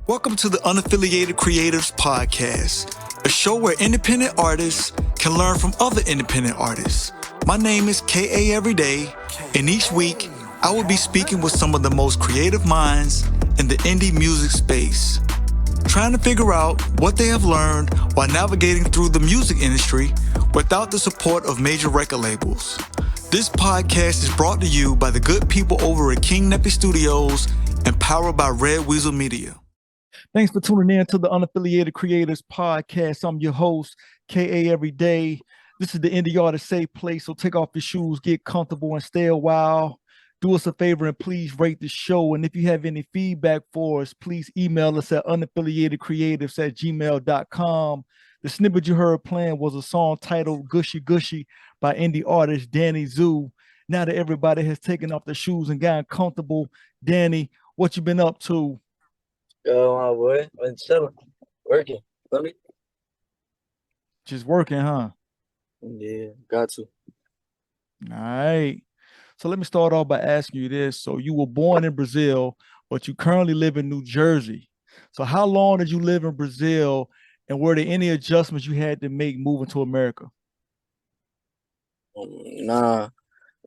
Welcome to the Unaffiliated Creatives Podcast, a show where independent artists can learn from other independent artists. My name is KAeveryday, and each week I will be speaking with some of the most creative minds in the indie music space, trying to figure out what they have learned while navigating through the music industry without the support of major record labels. This podcast is brought to you by the good people over at King Neppy Studios and powered by Red Weasel Media. Thanks for tuning in to the Unaffiliated Creators Podcast. I'm your host, KAeveryday. This is the indie artist safe place, so take off your shoes, get comfortable, and stay a while. Do us a favor and please rate the show. And if you have any feedback for us, please email us at unaffiliatedcreatives@gmail.com. The snippet you heard playing was a song titled Gushy Gushy by indie artist Danny Zoo. Now that everybody has taken off their shoes and gotten comfortable, Danny, what you been up to? Yo, my boy, been chilling, working. Just working, huh? Yeah, got to. All right. So let me start off by asking you this. So you were born in Brazil, but you currently live in New Jersey. So how long did you live in Brazil, and were there any adjustments you had to make moving to America? Nah, it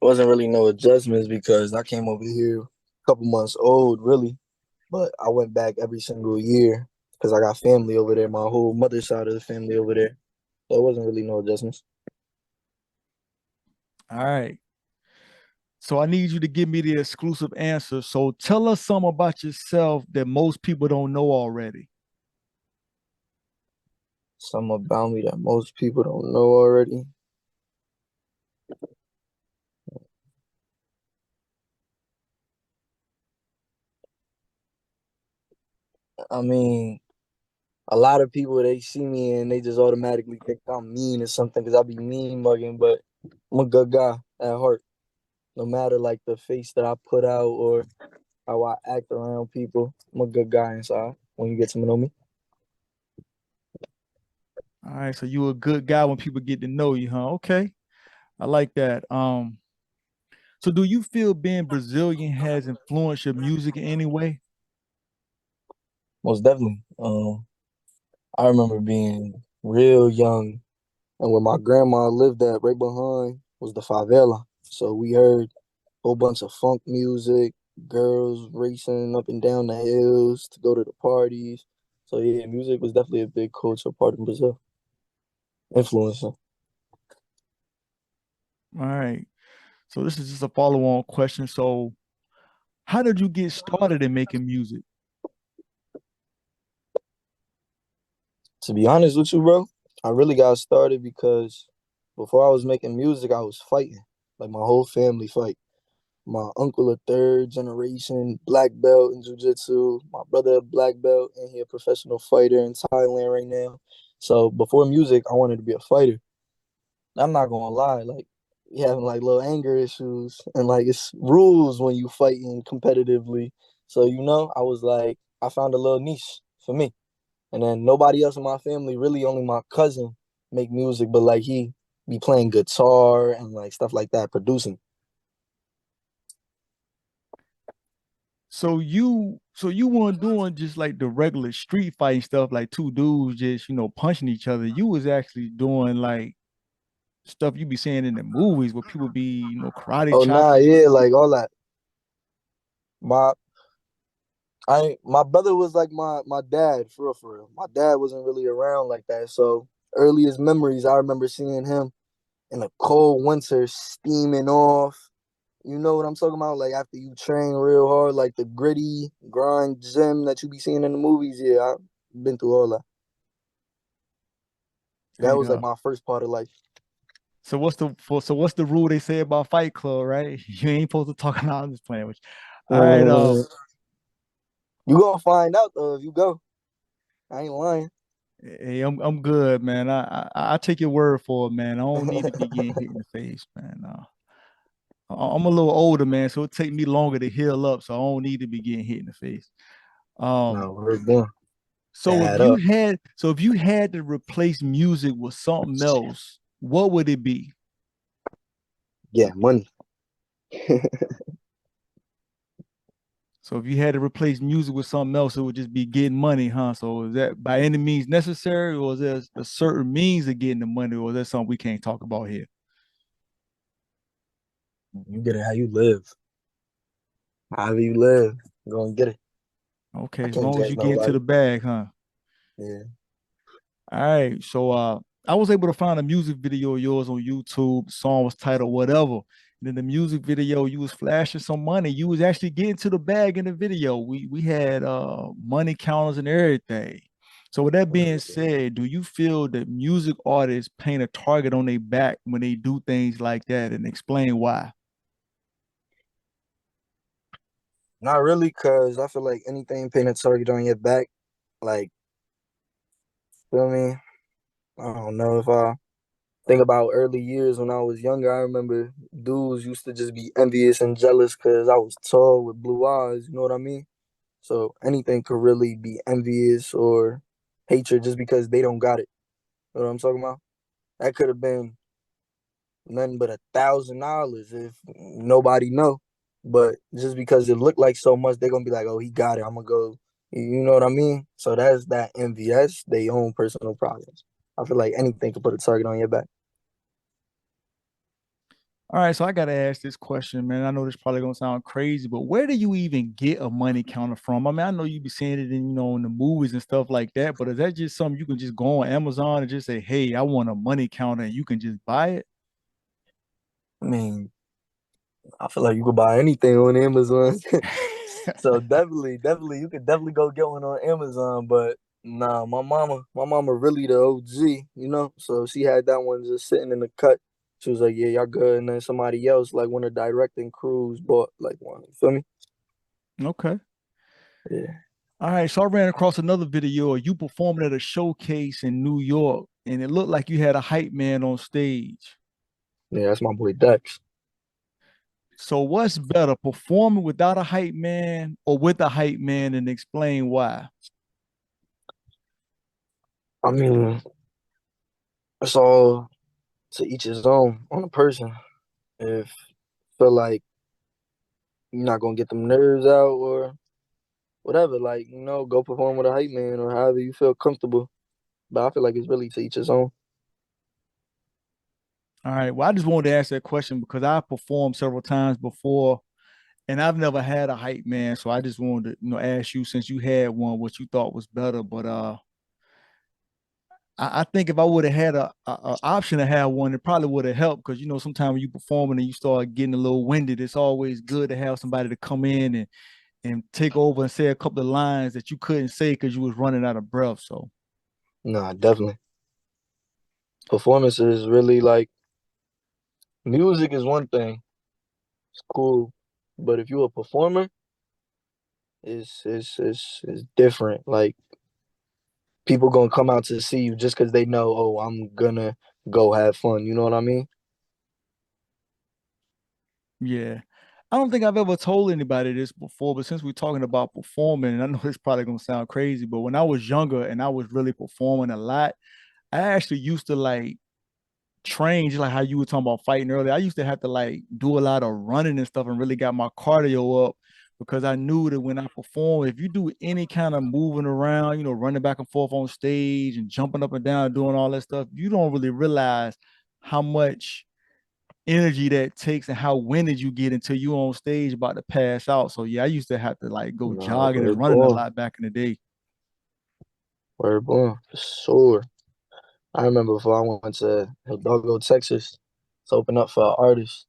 wasn't really no adjustments because I came over here a couple months old, really. But I went back every single year because I got family over there, my whole mother's side of the family over there. So it wasn't really no adjustments. All right. So I need you to give me the exclusive answer. So tell us something about yourself that most people don't know already. Something about me that most people don't know already. I mean, a lot of people, they see me and they just automatically think I'm mean or something because I be mean mugging, but I'm a good guy at heart. No matter like the face that I put out or how I act around people, I'm a good guy inside when you get to know me. All right. So you're a good guy when people get to know you, huh? Okay. I like that. So do you feel being Brazilian has influenced your music in any way? Most definitely. I remember being real young and where my grandma lived at right behind was the favela. So we heard a whole bunch of funk music, girls racing up and down the hills to go to the parties. So yeah, music was definitely a big culture part in Brazil, influencing. All right. So this is just a follow-on question. So how did you get started in making music? To be honest with you, bro, I really got started because before I was making music, I was fighting. Like my whole family fight. My uncle a third generation black belt in jiu-jitsu. My brother a black belt and he a professional fighter in Thailand right now. So before music, I wanted to be a fighter. I'm not gonna lie, like we having like little anger issues and like it's rules when you fighting competitively. So I was like, I found a little niche for me. And then nobody else in my family, really only my cousin make music, but like he be playing guitar and like stuff like that, producing. So you weren't doing just like the regular street fighting stuff, like two dudes just, punching each other. You was actually doing like stuff you be seeing in the movies where people be, karate Oh nah, chopping. yeah, like all that. My my brother was like my dad, for real, for real. My dad wasn't really around like that. So earliest memories, I remember seeing him in a cold winter steaming off. You know what I'm talking about? Like after you train real hard, like the gritty grind gym that you be seeing in the movies. Yeah, I've been through all that. That was like Yeah. my first part of life. So what's the rule they say about Fight Club, right? You ain't supposed to talk about. I'm just playing with you. All right. You gonna find out though if you go. I ain't lying. Hey, I'm good, man. I take your word for it, man. I don't need to be getting hit in the face, man. I'm a little older, man, so it take me longer to heal up, so I don't need to be getting hit in the face. Um, No, we're done. so if Add you up. had, so if you had to replace music with something else, what would it be? Yeah, money. So if you had to replace music with something else, it would just be getting money, huh? So is that by any means necessary, or is there a certain means of getting the money, or is that something we can't talk about here? You get it how you live. However you live, you gonna get it. I Okay, as can't long as judge you get into nobody. the bag, huh? Yeah. All right. So I was able to find a music video of yours on YouTube. The song was titled Whatever. And in the music video, you was flashing some money. You was actually getting to the bag in the video. We had money counters and everything. So with that being said, do you feel that music artists paint a target on their back when they do things like that, and explain why? Not really, cause I feel like anything painting a target on your back, like, feel me? I don't know if I think about early years when I was younger. I remember dudes used to just be envious and jealous because I was tall with blue eyes. You know what I mean? So anything could really be envious or hatred just because they don't got it. You know what I'm talking about? That could have been nothing but $1,000 if nobody know. But just because it looked like so much, they're gonna be like, "Oh, he got it. I'm gonna go." You know what I mean? So that's that envy. That's their own personal problems. I feel like anything could put a target on your back. All right, so I gotta ask this question, man. I know this probably gonna sound crazy, but where do you even get a money counter from? I mean, I know you be seeing it in, in the movies and stuff like that, but is that just something you can just go on Amazon and just say, "Hey, I want a money counter," and you can just buy it? I mean, I feel like you could buy anything on Amazon. So definitely, you could definitely go get one on Amazon. But nah, my mama really the OG, you know. So she had that one just sitting in the cut. She was like, "Yeah, y'all good." And then somebody else, like one of the directing crews, bought like one. You feel me? Okay. Yeah, All right, so I ran across another video of you performing at a showcase in New York, and it looked like you had a hype man on stage. yeah, that's my boy Dex. So what's better, performing without a hype man or with a hype man, and explain why? I mean, it's all to each his own on a person. If feel like you're not gonna get them nerves out or whatever, like go perform with a hype man or however you feel comfortable. But I feel like it's really to each his own. All right. Well, I just wanted to ask that question because I performed several times before, and I've never had a hype man. So I just wanted to, ask you, since you had one, what you thought was better. But I think if I would have had a option to have one, it probably would have helped because sometimes when you performing and you start getting a little winded, it's always good to have somebody to come in and take over and say a couple of lines that you couldn't say because you was running out of breath. So Nah, definitely. Performance is really like music is one thing. It's cool. But if you're a performer, it's different. Like people gonna come out to see you just because they know, oh, I'm gonna go have fun. You know what I mean? yeah. I don't think I've ever told anybody this before, but since we're talking about performing, and I know it's probably gonna sound crazy, but when I was younger and I was really performing a lot, I actually used to like train, just like how you were talking about fighting earlier. I used to have to like do a lot of running and stuff and really got my cardio up because I knew that when I perform, if you do any kind of moving around, running back and forth on stage and jumping up and down, doing all that stuff, you don't really realize how much energy that takes and how winded you get until you on stage about to pass out. So yeah, I used to have to like go Nah, jogging and running a lot back in the day. word born for sure. I remember before I went to Hidalgo, Texas, to open up for an artist.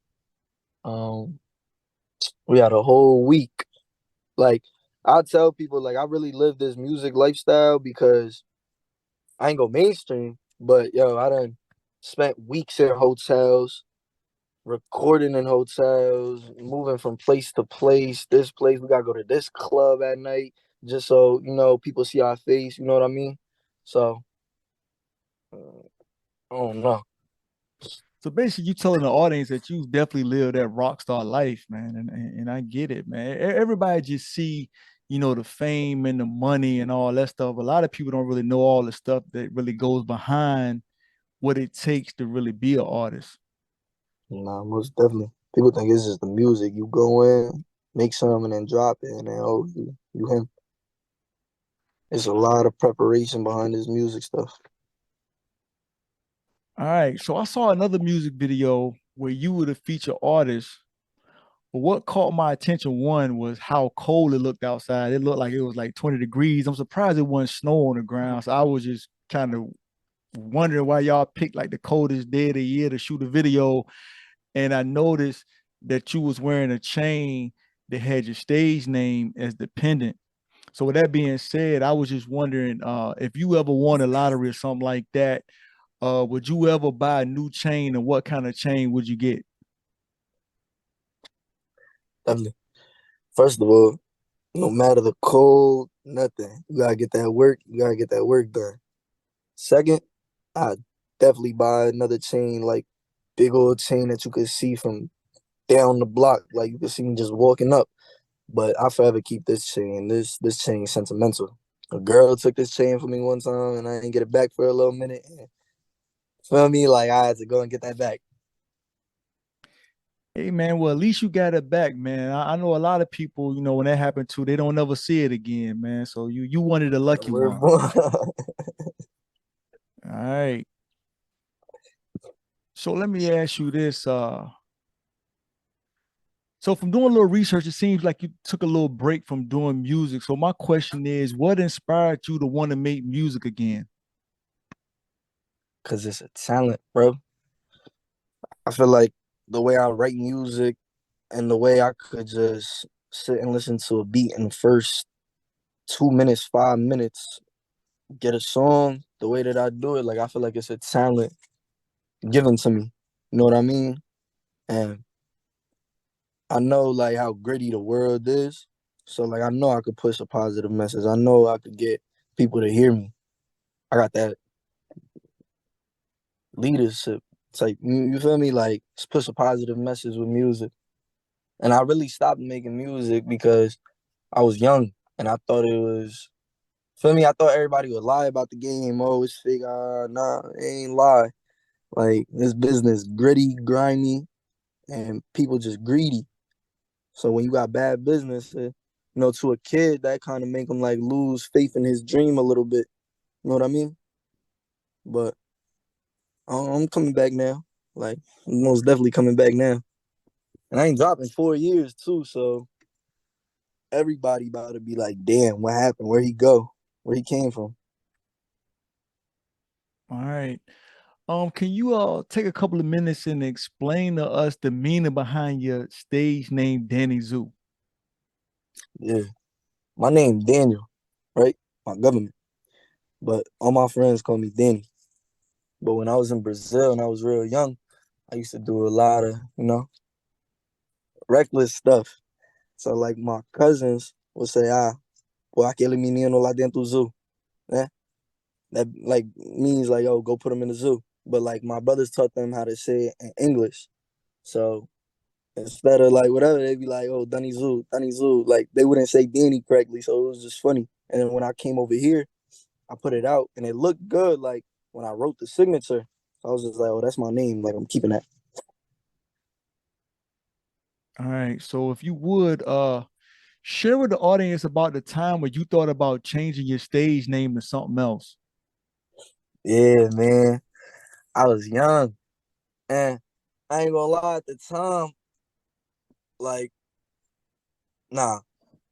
Um, we had a whole week. Like I tell people, like I really live this music lifestyle because I ain't go mainstream, but yo, I done spent weeks in hotels, recording in hotels, moving from place to place. This place, we gotta go to this club at night, just so people see our face. You know what I mean? So I don't know. So basically, you telling the audience that you definitely live that rock star life, man, and I get it, man. Everybody just see, the fame and the money and all that stuff. A lot of people don't really know all the stuff that really goes behind what it takes to really be an artist. Nah, most definitely. People think it's just the music you go in. make some and then drop it, and then oh, you him. It's a lot of preparation behind this music stuff. All right. So I saw another music video where you were the featured artist. But what caught my attention one was how cold it looked outside. It looked like it was like 20 degrees. I'm surprised it wasn't snow on the ground. So I was just kind of wondering why y'all picked like the coldest day of the year to shoot a video. And I noticed that you was wearing a chain that had your stage name as dependent. So with that being said, I was just wondering if you ever won a lottery or something like that, would you ever buy a new chain and what kind of chain would you get? Definitely. First of all, no matter the cold, nothing. You gotta get that work. You gotta get that work done. Second, I definitely buy another chain, like big old chain that you could see from down the block. Like you could see me just walking up. But I forever keep this chain. This chain sentimental. A girl took this chain from me one time, and I didn't get it back for a little minute. And, feel me? Like I had to go and get that back. Hey man, well at least you got it back, man. I know a lot of people, when that happened to, they don't ever see it again, man. So you wanted a lucky We're one. born. All right. So let me ask you this. So from doing a little research, it seems like you took a little break from doing music. So my question is, what inspired you to want to make music again? Cause it's a talent, bro. I feel like the way I write music and the way I could just sit and listen to a beat in the first 2 minutes, 5 minutes, get a song, the way that I do it, like I feel like it's a talent given to me. You know what I mean? And I know like how gritty the world is. So like I know I could push a positive message. I know I could get people to hear me. I got that leadership type. You feel me? Like just push a positive message with music. And I really stopped making music because I was young and I thought it was, feel me? I thought everybody would lie about the game. Oh, it's fake. Nah, it ain't lie. Like this business gritty, grimy, and people just greedy. So when you got bad business, to a kid, that kind of make him like lose faith in his dream a little bit. You know what I mean? But I'm coming back now. Like I'm most definitely coming back now. And I ain't dropping 4 years too. So everybody about to be like, damn, what happened? Where he go? Where he came from? All right. Can you take a couple of minutes and explain to us the meaning behind your stage name, Danny Zoo? Yeah. My name Daniel, right? My government. But all my friends call me Danny. But when I was in Brazil and I was real young, I used to do a lot of, reckless stuff. So like my cousins would say, pô, aquele menino lá dentro do zoo, né? That like means like, oh, go put him in the zoo. But like my brothers taught them how to say it in English. So instead of like whatever, they'd be like, oh, Dunny Zoo, Dunny Zoo. Like they wouldn't say Danny correctly. So it was just funny. And then when I came over here, I put it out and it looked good. Like when I wrote the signature, so I was just like, oh, that's my name. Like I'm keeping that. All right. So if you would share with the audience about the time when you thought about changing your stage name to something else. Yeah, man. I was young. And I ain't gonna lie at the time, like, nah,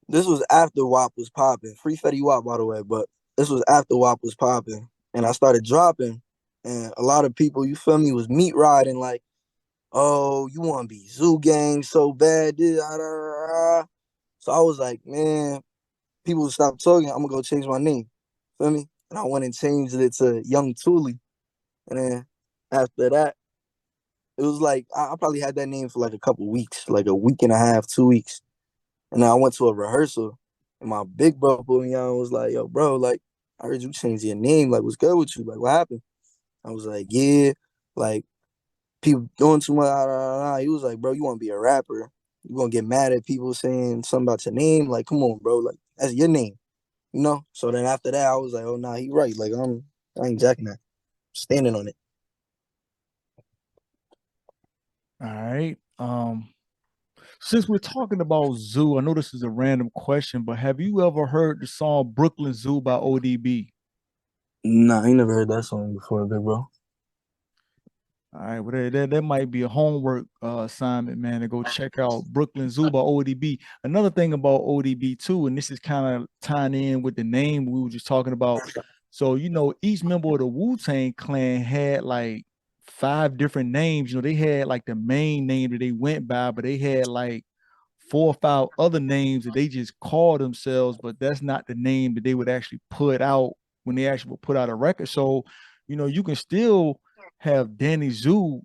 this was after WAP was popping. Free Fetty Wap, by the way, but this was after WAP was popping. And I started dropping. And a lot of people, you feel me, was meat riding like, oh, you want to be Zoo Gang so bad. So I was like, man, people stop talking. I'm going to go change my name. Feel me? And I went and changed it to Young Thule. And then after that, it was like, I probably had that name for like a couple weeks, like a week and a half, 2 weeks. And then I went to a rehearsal, and my big bro put me on and was like, yo, bro, like, I heard you change your name. Like, what's good with you? Like, what happened? I was like, yeah, like, people doing too much. He was like, bro, you want to be a rapper. You going to get mad at people saying something about your name. Like, come on, bro. Like, that's your name, you know? So then after that, I was like, oh, nah, he right. Like, I ain't jacking that. Standing on it. All right. Since we're talking about Zoo, I know this is a random question, but have you ever heard the song Brooklyn Zoo by ODB? Nah, I ain't never heard that song before, big bro. All right, well, that might be a homework assignment, man, to go check out Brooklyn Zoo by ODB. Another thing about ODB too, and this is kind of tying in with the name we were just talking about. So, each member of the Wu-Tang Clan had like five different names. They had like the main name that they went by, but they had like four or five other names that they just called themselves, but that's not the name that they would actually put out when they actually would put out a record. So, you can still have Danny Zoo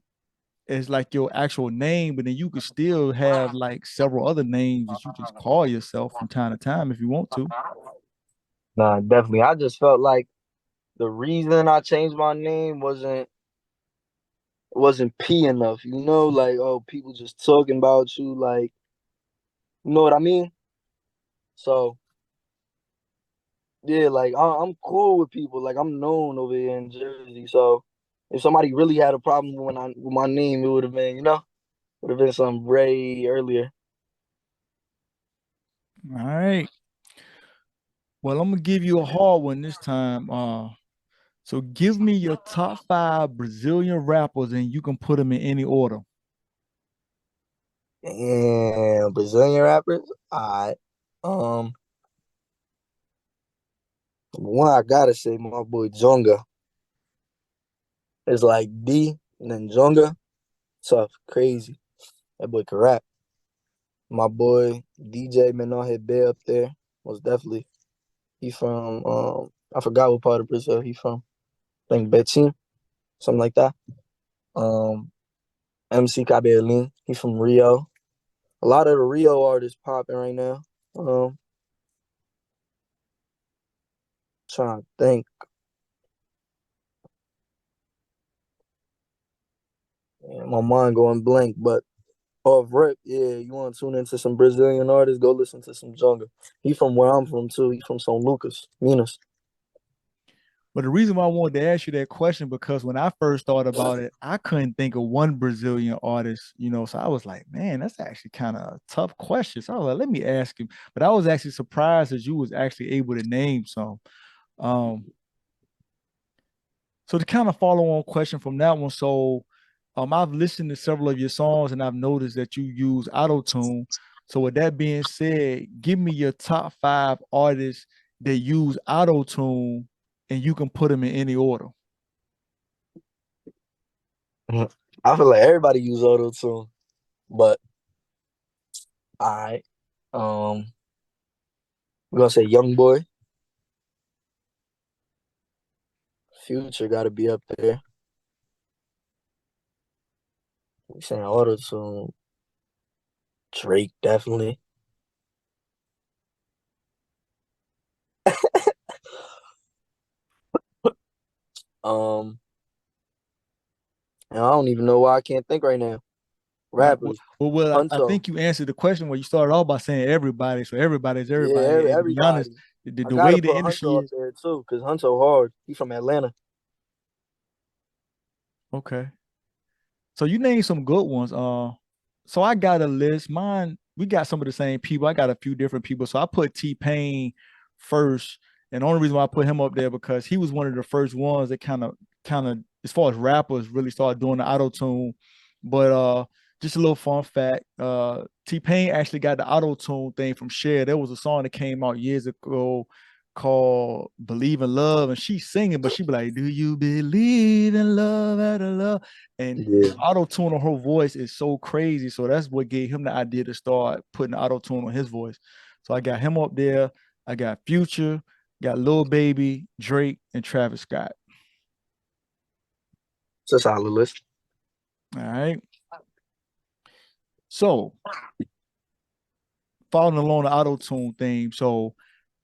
as like your actual name, but then you could still have like several other names that you just call yourself from time to time if you want to. Nah, definitely. I just felt like the reason I changed my name wasn't P enough, like, oh, people just talking about you, like, you know what I mean? So yeah, like I'm cool with people, like I'm known over here in Jersey. So if somebody really had a problem with my name, it would have been, would have been some Ray earlier. All right. Well, I'm gonna give you a hard one this time. So give me your top five Brazilian rappers, and you can put them in any order. And Brazilian rappers, I one I gotta say, my boy Jonga. It's like D and then Jonga, tough, crazy. That boy can rap. My boy DJ Menor Bay up there was definitely. He from I forgot what part of Brazil he from. I think Betim, something like that. Um MC KAeveryday, he from Rio. A lot of the Rio artists popping right now. Um Trying to think. Man, my mind going blank, but off rip, yeah, you want to tune into some Brazilian artists, go listen to some Jungle. He from where I'm from too. He from São Lucas, Minas. But the reason why I wanted to ask you that question because when I first thought about it, I couldn't think of one Brazilian artist, So I was like, man, that's actually kind of a tough question. So I was like, let me ask him. But I was actually surprised that you was actually able to name some. Um, so to kind of follow on question from that one, so I've listened to several of your songs and I've noticed that you use auto tune. So with that being said, give me your top five artists that use auto tune, and you can put them in any order. I feel like everybody use auto tune, but I we're gonna say Young Boy, Future got to be up there. We saying auto tune, Drake definitely. Um, and I don't even know why I can't think right now. Well, Rappers, I Huncho, think you answered the question where you started off by saying everybody. So everybody's yeah, everybody. And to be honest, everybody. I the gotta way the put industry Huncho up is, there too, cause Huncho hard. He from Atlanta. okay. So you named some good ones. So I got a list. Mine, we got some of the same people. I got a few different people. So I put T-Pain first. And the only reason why I put him up there because he was one of the first ones that kind of, as far as rappers really started doing the auto tune. But just a little fun fact. T-Pain actually got the auto tune thing from Cher. There was a song that came out years ago called Believe in Love, and she's singing, but she be like, Do you believe in love out of love? And the Yeah. auto tune on her voice is so crazy. So that's what gave him the idea to start putting auto tune on his voice. So I got him up there. I got Future, got Lil Baby, Drake, and Travis Scott. It's a solid list. All right. So following along the auto tune theme. So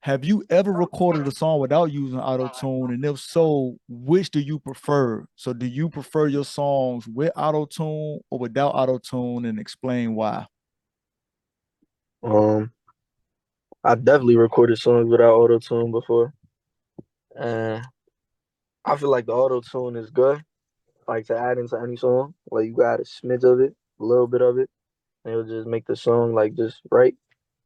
have you ever recorded a song without using auto tune? And if so, which do you prefer? So do you prefer your songs with auto tune or without auto tune, and explain why? Um, I definitely recorded songs without auto tune before, and I feel like the auto tune is good, like to add into any song. Like you got a smidge of it, a little bit of it. and it'll just make the song like just right.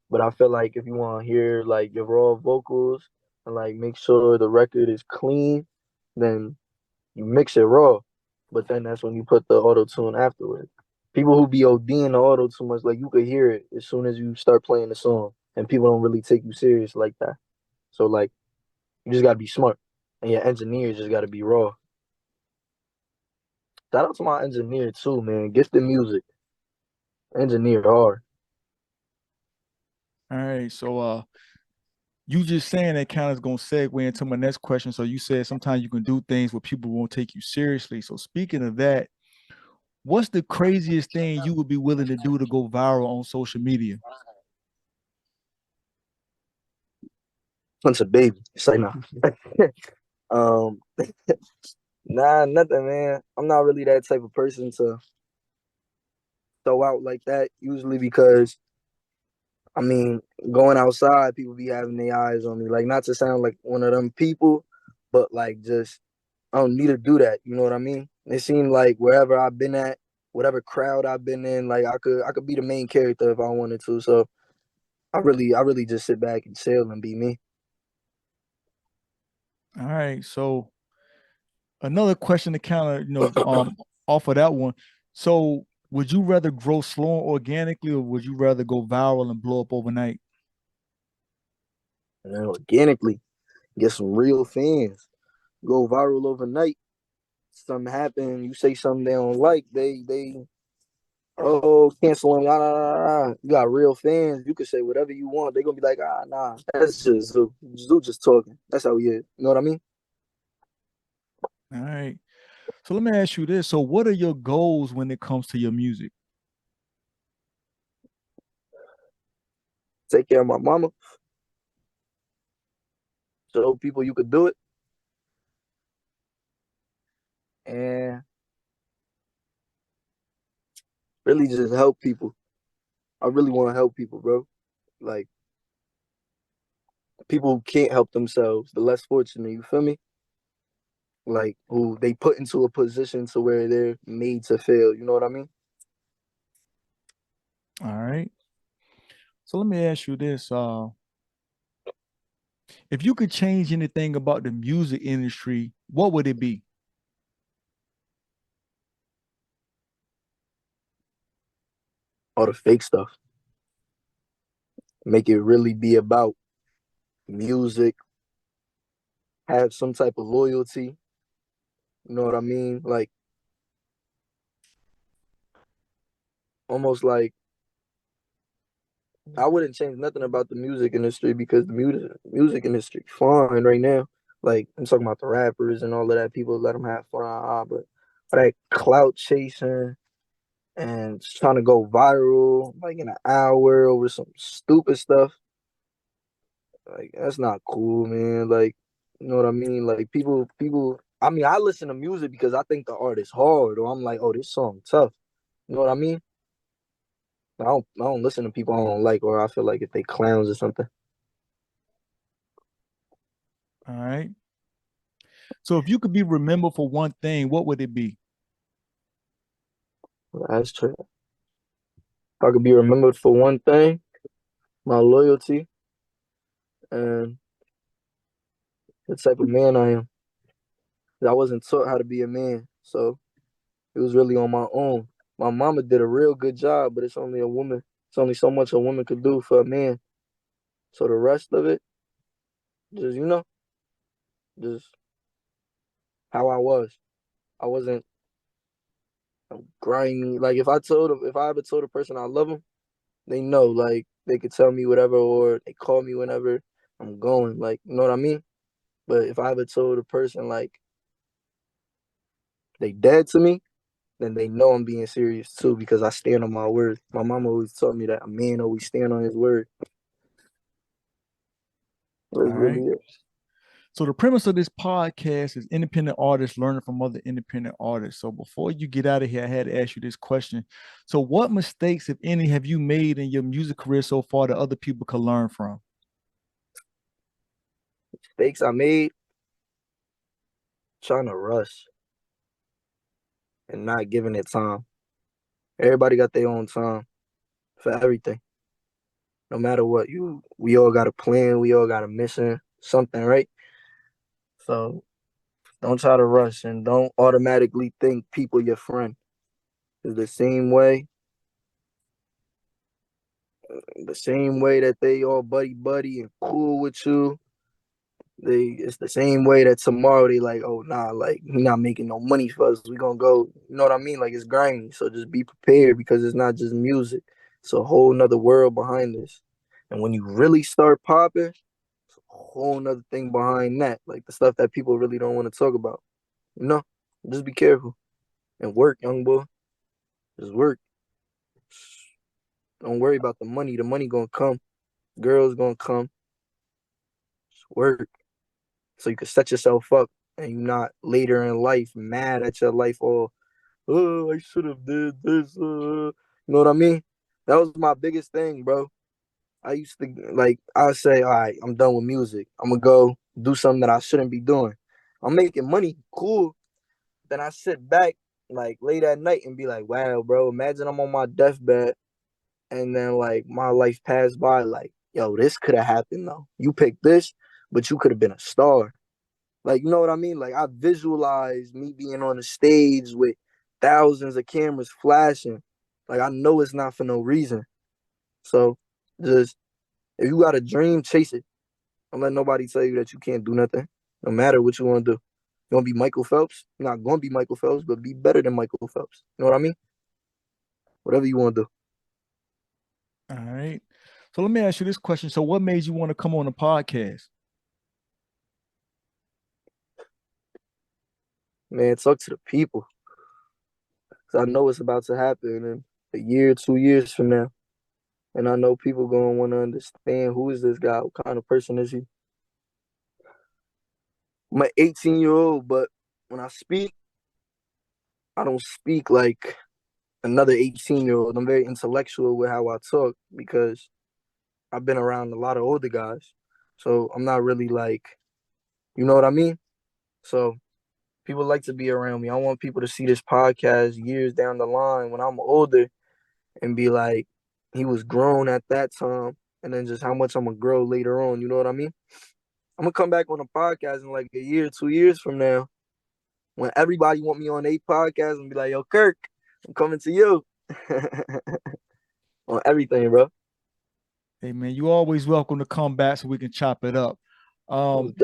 But I feel like if you want to hear like your raw vocals and like make sure the record is clean, then you mix it raw. But then that's when you put the auto tune afterwards. People who be ODing the auto too much, like you could hear it as soon as you start playing the song, and people don't really take you serious like that. So like you just gotta be smart, and your engineers just gotta be raw. Shout out to my engineer too, man. Gifted music, engineer hard. All right. So you just saying that kind of is gonna segue into my next question. So you said sometimes you can do things where people won't take you seriously. So speaking of that, what's the craziest thing you would be willing to do to go viral on social media? Punch a baby. Say no. um, nah, nothing, man. I'm not really that type of person to throw out like that. Usually because I mean, going outside, people be having their eyes on me. Like, not to sound like one of them people, but like, just I don't need to do that. You know what I mean? It seemed like wherever I've been at, whatever crowd I've been in, like I could be the main character if I wanted to. So I really just sit back and chill and be me. All right. So another question to kind of off of that one. So would you rather grow slow and organically, or would you rather go viral and blow up overnight? And then organically get some real fans, go viral overnight. Something happen, you say something they don't like, they oh, canceling, You got real fans. You can say whatever you want. They're gonna be like, nah, that's just Zoo. Zoo just talking. That's how he is. You know what I mean? All right. So let me ask you this. So what are your goals when it comes to your music? Take care of my mama. Show people you could do it, and really just help people. I really want to help people, bro. Like people who can't help themselves, the less fortunate. You feel me? Like who they put into a position to where they're made to fail. You know what I mean? All right. So let me ask you this. If you could change anything about the music industry, what would it be? All the fake stuff. Make it really be about music. Have some type of loyalty. You know what I mean? Like almost like I wouldn't change nothing about the music industry because the music industry fine right now. Like I'm talking about the rappers and all of that. People let them have fun, but all that clout chasing and just trying to go viral like in an hour over some stupid stuff. Like that's not cool, man. Like you know what I mean? Like people. I mean, I listen to music because I think the art is hard, or I'm like, oh, this song tough. You know what I mean? I don't listen to people I don't like, or I feel like if they clowns or something. All right. So if you could be remembered for one thing, what would it be? That's true. If I could be remembered for one thing, my loyalty and the type of man I am. I wasn't taught how to be a man, so it was really on my own. My mama did a real good job, but it's only a woman. It's only so much a woman could do for a man. So the rest of it, just just how I was. I wasn't grimy. Like if I ever told a person I love them, they know. Like they could tell me whatever, or they call me whenever I'm going. Like you know what I mean. But if I ever told a person like they dead to me, then they know I'm being serious too because I stand on my word. My mama always taught me that a man always stand on his word. That's All right. really it. So the premise of this podcast is independent artists learning from other independent artists. So before you get out of here, I had to ask you this question. So what mistakes, if any, have you made in your music career so far that other people could learn from? Mistakes I made trying to rush and not giving it time. Everybody got their own time. for everything. No matter what, we all got a plan, we all got a mission, something, right? So don't try to rush and don't automatically think people your friend. It's the same way that they all buddy buddy and cool with you. It's the same way that tomorrow they like, oh nah, like he not making no money for us. We gonna go, you know what I mean? Like it's grimy. So just be prepared because it's not just music. It's a whole nother world behind this. And when you really start popping, it's a whole nother thing behind that. Like the stuff that people really don't want to talk about. You know? Just be careful and work, young boy. Just work. Don't worry about the money. The money gonna come. Girls gonna come. Just work. So you can set yourself up and you're not later in life mad at your life or oh I should have did this you know what I mean? That was my biggest thing, bro. I used to like I'll say, all right, I'm done with music. I'm gonna go do something that I shouldn't be doing. I'm making money, cool. Then I sit back like late at night and be like, wow, bro, imagine I'm on my deathbed and then like my life passed by like, yo, this could have happened though. You picked this, but you could have been a star. Like, you know what I mean? Like, I visualize me being on the stage with thousands of cameras flashing. Like, I know it's not for no reason. So, just if you got a dream, chase it. Don't let nobody tell you that you can't do nothing. No matter what you want to do. You want to be Michael Phelps? You're not going to be Michael Phelps, but be better than Michael Phelps. You know what I mean? Whatever you want to do. All right. So let me ask you this question. So what made you want to come on the podcast? Man, talk to the people. Because I know what's about to happen in a year, 2 years from now. And I know people going to want to understand who is this guy? What kind of person is he? I'm an 18-year-old, but when I speak, I don't speak like another 18-year-old. I'm very intellectual with how I talk because I've been around a lot of older guys. So I'm not really like, you know what I mean? So people like to be around me. I want people to see this podcast years down the line when I'm older and be like, he was grown at that time, and then just how much I'm gonna grow later on. You know what I mean? I'm gonna come back on a podcast in like a year, 2 years from now, when everybody want me on a podcast and be like, yo, Kirk, I'm coming to you on everything, bro. Hey man, you always welcome to come back so we can chop it up. Um,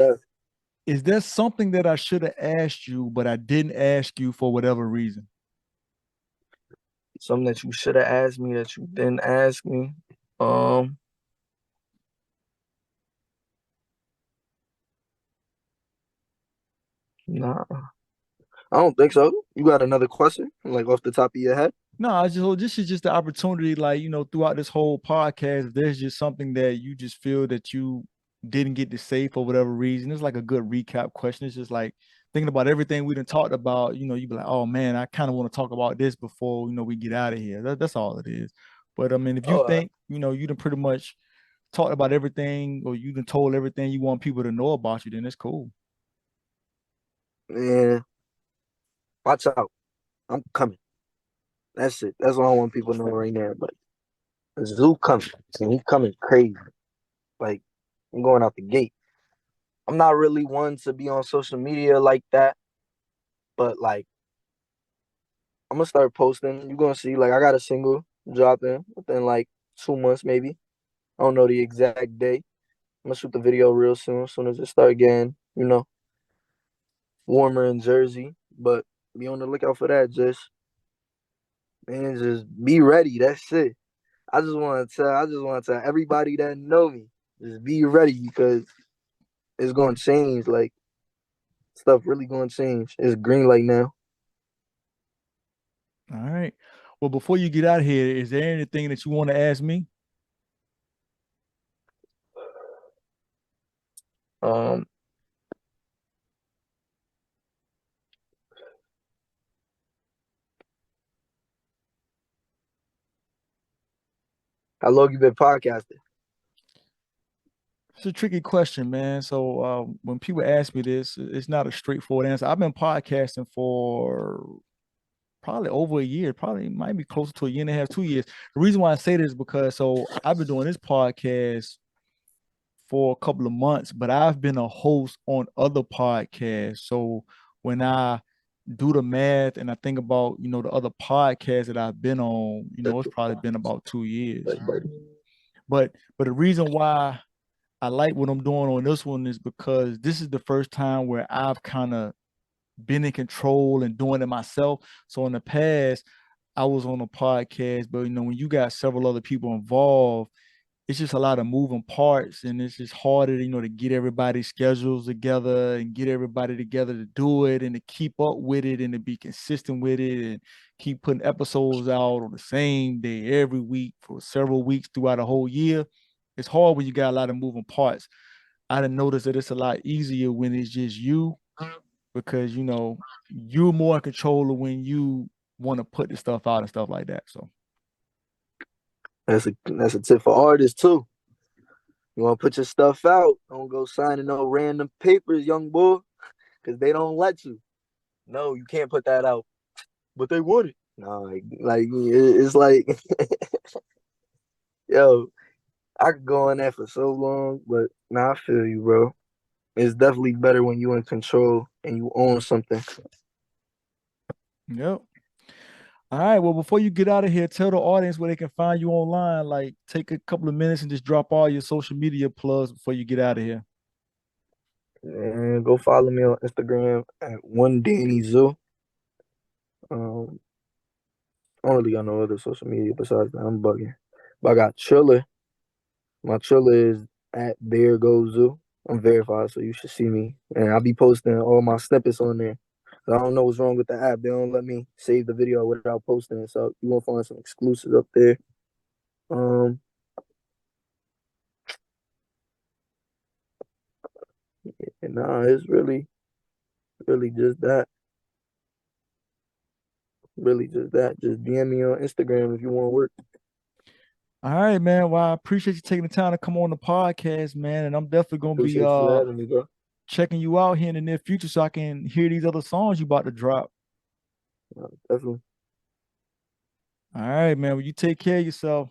is there something that I should have asked you, but I didn't ask you for whatever reason? Something that you should have asked me that you didn't ask me. Um, nah, I don't think so. You got another question, like off the top of your head? No, I just this is just the opportunity, like throughout this whole podcast, if there's just something that you just feel that you didn't get to say for whatever reason. It's like a good recap question. It's just like thinking about everything we done talked about. You be like, oh man, I kind of want to talk about this before we get out of here. That's all it is. But I mean, if you Oh, think you done pretty much talked about everything, or you done told everything you want people to know about you, then it's cool. man, watch out. I'm coming. That's it. That's all I want people to know right now. But the zoo coming. And he coming crazy. Like, I'm going out the gate. I'm not really one to be on social media like that. But like, I'm gonna start posting. You're gonna see, like, I got a single dropping within like 2 months, maybe. I don't know the exact date. I'm gonna shoot the video real soon as it start getting, warmer in Jersey. But be on the lookout for that. Just be ready. That's it. I just want to tell everybody that know me, just be ready because it's gonna change. Like stuff really gonna change. It's green light now. All right. Well, before you get out of here, is there anything that you want to ask me? Um, how long you been podcasting? It's a tricky question, man. So when people ask me this, it's not a straightforward answer. I've been podcasting for probably over a year, probably might be closer to a year and a half, 2 years. The reason why I say this is because I've been doing this podcast for a couple of months, but I've been a host on other podcasts. So when I do the math and I think about, the other podcasts that I've been on, it's probably been about 2 years. But the reason why I like what I'm doing on this one is because this is the first time where I've kind of been in control and doing it myself. So in the past, I was on a podcast, but when you got several other people involved, it's just a lot of moving parts, and it's just harder, to get everybody's schedules together and get everybody together to do it and to keep up with it and to be consistent with it and keep putting episodes out on the same day every week for several weeks throughout a whole year. It's hard when you got a lot of moving parts. I done noticed that it's a lot easier when it's just you, because you're more in control of when you want to put the stuff out and stuff like that. So That's a tip for artists too. You want to put your stuff out, don't go signing no random papers, young boy, because they don't let you. No, you can't put that out. But they want it. No, it's like, yo, I could go on that for so long, but I feel you, bro. It's definitely better when you're in control and you own something. yep. All right. Well, before you get out of here, tell the audience where they can find you online. Like, take a couple of minutes and just drop all your social media plugs before you get out of here. And go follow me on Instagram at one Danny Zoo. I don't really got no other social media besides that. I'm bugging. But I got Triller. My Triller is at There Goes Zoo. I'm verified, so you should see me. And I'll be posting all my snippets on there. I don't know what's wrong with the app. They don't let me save the video without posting it. So you won't find some exclusives up there. And it's really just that. Really just that. Just DM me on Instagram if you want to work. All right, man. Well, I appreciate you taking the time to come on the podcast, man. And I'm definitely gonna be Appreciate you having me, bro. checking you out here in the near future so I can hear these other songs you about to drop. Definitely. All right, man. Well, you take care of yourself.